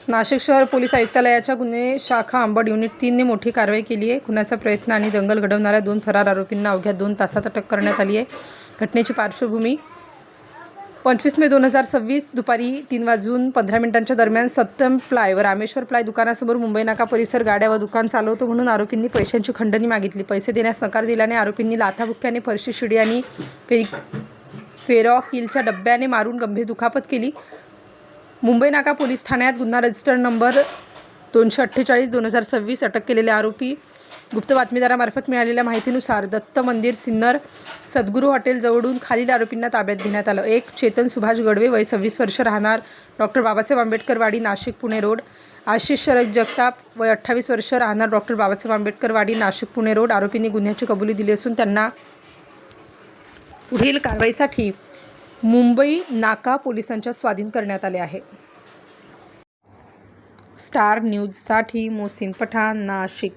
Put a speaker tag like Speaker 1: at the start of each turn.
Speaker 1: नाशिक शहर पोलीस आयुक्तालयाच्या गुन्हे शाखा अंबड युनिट 3 ने मोठी कारवाई केली आहे. खुनाचा प्रयत्न आणि दंगल घडवणाऱ्या 2 फरार आरोपींना अवघ्या 2 तासात अटक करण्यात आली आहे. घटनेची पार्श्वभूमी 25 मे 2026 दुपारी 3:15 दरम्यान सत्यम प्लाय व रामेश्वर प्लाय दुकानासमोर मुंबई नाका परिसर गाड्या व दुकान चालवतो म्हणून आरोपींनी पैशांची खंडणी मागितली. पैसे देण्यास नकार दिल्याने आरोपींनी लाथाबुक्क्याने फरशी, शिडी आणि फेरॉकिलच्या डब्याने मारून गंभीर दुखापत केली. मुंबई नाका पोलीस ठाण्यात गुन्हा रजिस्टर नंबर 248/2026. अटक केलेले आरोपी गुप्त बातमीदारामार्फत मिळालेल्या माहितीनुसार दत्त मंदिर सिन्नर सद्गुरू हॉटेल जवळून खालील आरोपींना ताब्यात घेण्यात आलं. 1. चेतन सुभाष गडवे, वय 26 वर्ष, राहणार डॉ. बाबासाहेब आंबेडकर वाडी, नाशिक, पुणे रोड. आशिष शरद जगताप, वय 28 वर्ष, राहणार डॉ. बाबासाहेब आंबेडकर वाडी, नाशिक, पुणे रोड. आरोपींनी गुन्ह्याची कबुली दिली असून त्यांना पुढील कारवाईसाठी मुंबई नाका पोलिसांच्या स्वाधीन करण्यात आले आहे. स्टार न्यूजसाठी मोहसिन पठाण, नाशिक.